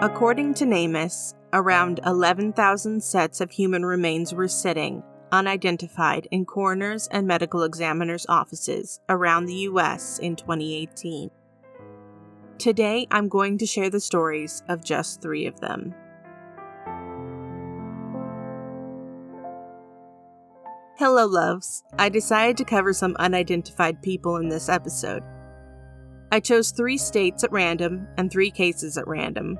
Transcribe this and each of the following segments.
According to NamUs, around 11,000 sets of human remains were sitting, unidentified, in coroners' and medical examiners' offices around the U.S. in 2018. Today, I'm going to share the stories of just 3 of them. Hello, loves. I decided to cover some unidentified people in this episode. I chose 3 states at random and 3 cases at random.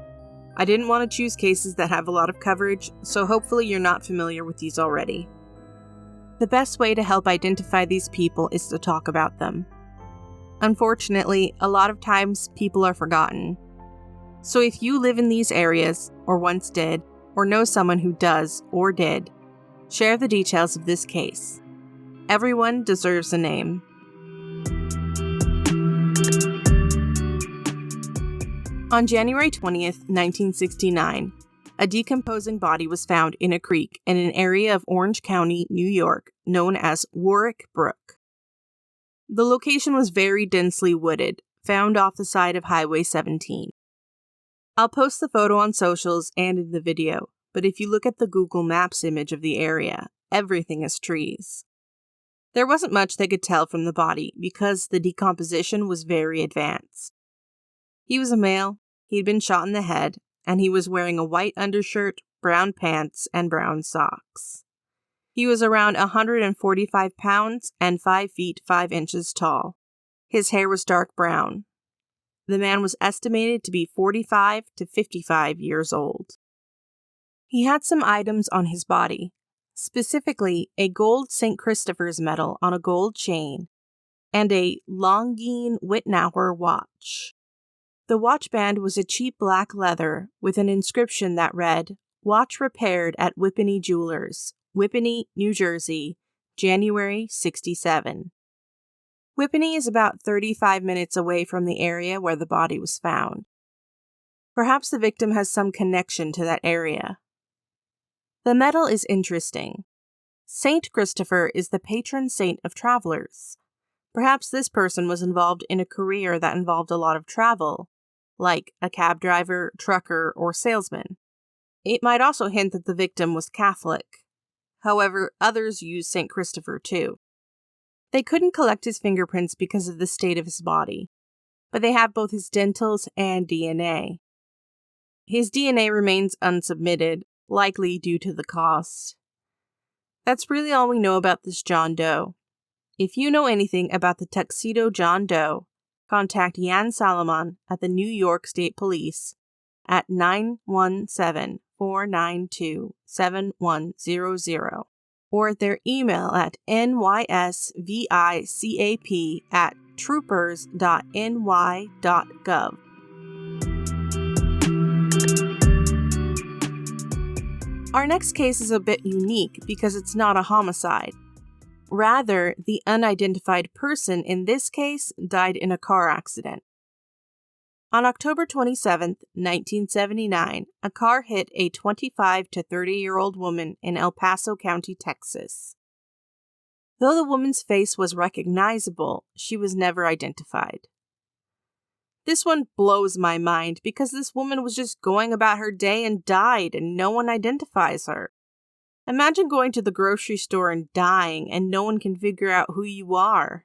I didn't want to choose cases that have a lot of coverage, so hopefully you're not familiar with these already. The best way to help identify these people is to talk about them. Unfortunately, a lot of times people are forgotten. So if you live in these areas, or once did, or know someone who does or did, share the details of this case. Everyone deserves a name. On January 20th, 1969, a decomposing body was found in a creek in an area of Orange County, New York, known as Warwick Brook. The location was very densely wooded, found off the side of Highway 17. I'll post the photo on socials and in the video, but if you look at the Google Maps image of the area, everything is trees. There wasn't much they could tell from the body because the decomposition was very advanced. He was a male, he'd been shot in the head, and he was wearing a white undershirt, brown pants, and brown socks. He was around 145 pounds and 5 feet 5 inches tall. His hair was dark brown. The man was estimated to be 45 to 55 years old. He had some items on his body, specifically a gold St. Christopher's medal on a gold chain and a Longines Wittnauer watch. The watch band was a cheap black leather with an inscription that read, "Watch repaired at Whippany Jewelers, Whippany, New Jersey, January 67. Whippany is about 35 minutes away from the area where the body was found. Perhaps the victim has some connection to that area. The medal is interesting. Saint Christopher is the patron saint of travelers. Perhaps this person was involved in a career that involved a lot of travel, like a cab driver, trucker, or salesman. It might also hint that the victim was Catholic. However, others use St. Christopher too. They couldn't collect his fingerprints because of the state of his body, but they have both his dentals and DNA. His DNA remains unsubmitted, likely due to the cost. That's really all we know about this John Doe. If you know anything about the Tuxedo John Doe, contact Jan Salomon at the New York State Police at 917-492-7100 or at their email at nysvicap@troopers.ny.gov. Our next case is a bit unique because it's not a homicide. Rather, the unidentified person in this case died in a car accident. On October 27, 1979, a car hit a 25 to 30-year-old woman in El Paso County, Texas. Though the woman's face was recognizable, she was never identified. This one blows my mind because this woman was just going about her day and died, and no one identifies her. Imagine going to the grocery store and dying, and no one can figure out who you are.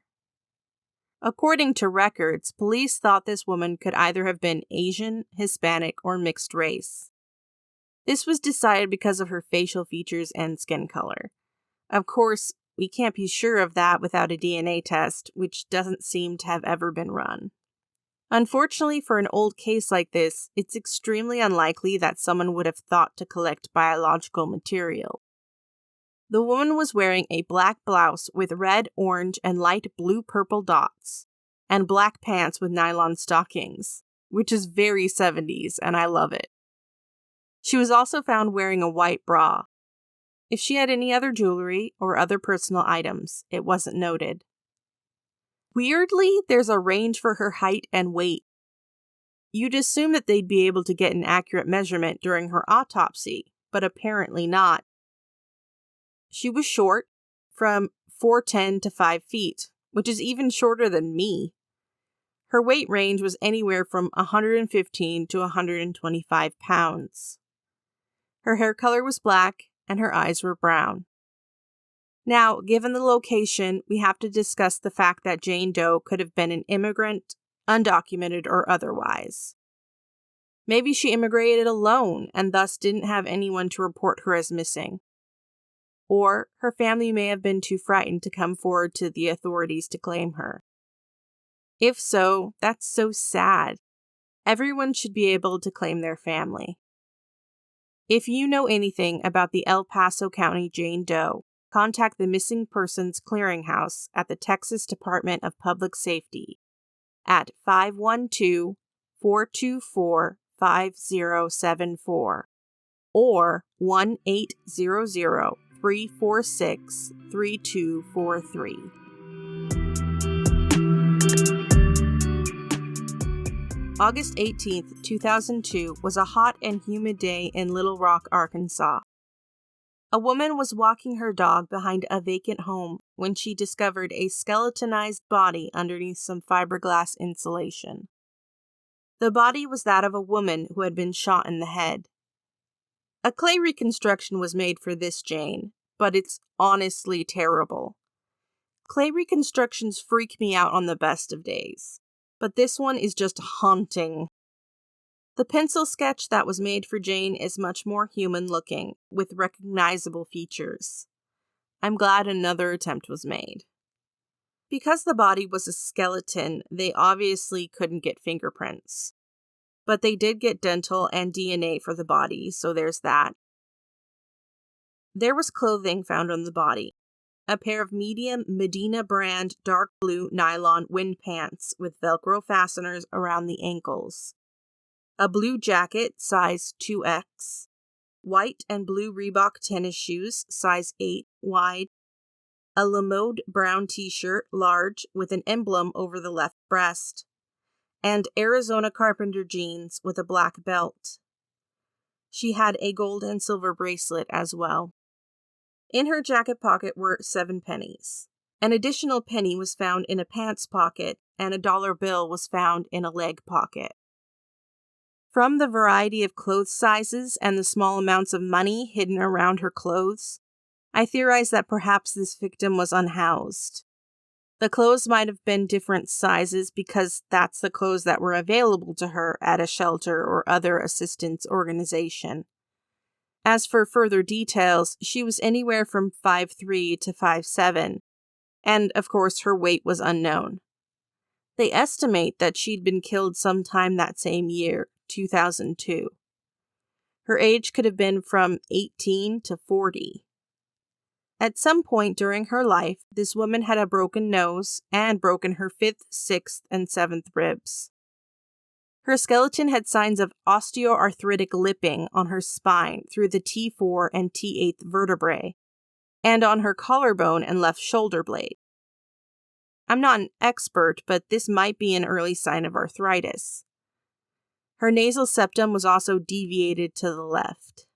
According to records, police thought this woman could either have been Asian, Hispanic, or mixed race. This was decided because of her facial features and skin color. Of course, we can't be sure of that without a DNA test, which doesn't seem to have ever been run. Unfortunately, for an old case like this, it's extremely unlikely that someone would have thought to collect biological material. The woman was wearing a black blouse with red, orange, and light blue-purple dots, and black pants with nylon stockings, which is very 70s, and I love it. She was also found wearing a white bra. If she had any other jewelry or other personal items, it wasn't noted. Weirdly, there's a range for her height and weight. You'd assume that they'd be able to get an accurate measurement during her autopsy, but apparently not. She was short, from 4'10" to 5 feet, which is even shorter than me. Her weight range was anywhere from 115 to 125 pounds. Her hair color was black, and her eyes were brown. Now, given the location, we have to discuss the fact that Jane Doe could have been an immigrant, undocumented or otherwise. Maybe she immigrated alone and thus didn't have anyone to report her as missing. Or her family may have been too frightened to come forward to the authorities to claim her. If so, that's so sad. Everyone should be able to claim their family. If you know anything about the El Paso County Jane Doe, contact the Missing Persons Clearinghouse at the Texas Department of Public Safety at 512-424-5074 or 1-800-346-3243. August 18th, 2002 was a hot and humid day in Little Rock, Arkansas. A woman was walking her dog behind a vacant home when she discovered a skeletonized body underneath some fiberglass insulation. The body was that of a woman who had been shot in the head. A clay reconstruction was made for this Jane, but it's honestly terrible. Clay reconstructions freak me out on the best of days, but this one is just haunting. The pencil sketch that was made for Jane is much more human-looking, with recognizable features. I'm glad another attempt was made. Because the body was a skeleton, they obviously couldn't get fingerprints. But they did get dental and DNA for the body, so there's that. There was clothing found on the body. A pair of medium Medina brand dark blue nylon wind pants with Velcro fasteners around the ankles. A blue jacket, size 2X. White and blue Reebok tennis shoes, size 8 wide. A Lamode brown t-shirt, large, with an emblem over the left breast. And Arizona Carpenter jeans with a black belt. She had a gold and silver bracelet as well. In her jacket pocket were 7 pennies. An additional penny was found in a pants pocket, and a dollar bill was found in a leg pocket. From the variety of clothes sizes and the small amounts of money hidden around her clothes, I theorize that perhaps this victim was unhoused. The clothes might have been different sizes because that's the clothes that were available to her at a shelter or other assistance organization. As for further details, she was anywhere from 5'3" to 5'7", and of course her weight was unknown. They estimate that she'd been killed sometime that same year, 2002. Her age could have been from 18 to 40. At some point during her life, this woman had a broken nose and broken her 5th, 6th, and 7th ribs. Her skeleton had signs of osteoarthritic lipping on her spine through the T4 and T8 vertebrae, and on her collarbone and left shoulder blade. I'm not an expert, but this might be an early sign of arthritis. Her nasal septum was also deviated to the left.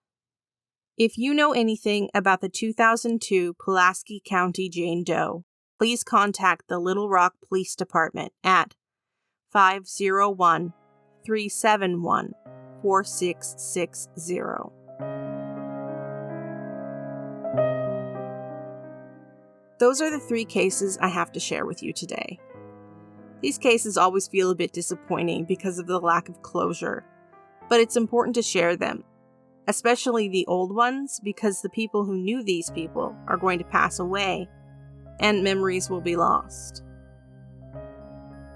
If you know anything about the 2002 Pulaski County Jane Doe, please contact the Little Rock Police Department at 501-371-4660. Those are the 3 cases I have to share with you today. These cases always feel a bit disappointing because of the lack of closure, but it's important to share them, especially the old ones, because the people who knew these people are going to pass away, and memories will be lost.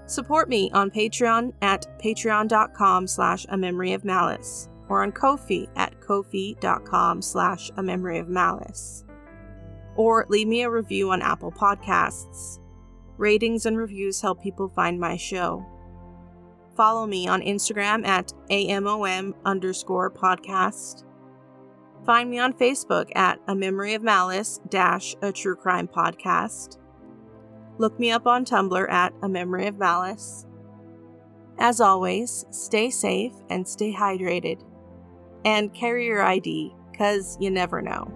Support me on Patreon at patreon.com/A Memory of Malice, or on Ko-fi at ko-fi.com/A Memory of Malice. Or leave me a review on Apple Podcasts. Ratings and reviews help people find my show. Follow me on Instagram at AMOM_podcast. Find me on Facebook at A Memory of Malice - a True Crime Podcast. Look me up on Tumblr at A Memory of Malice. As always, stay safe and stay hydrated. And carry your ID, 'cause you never know.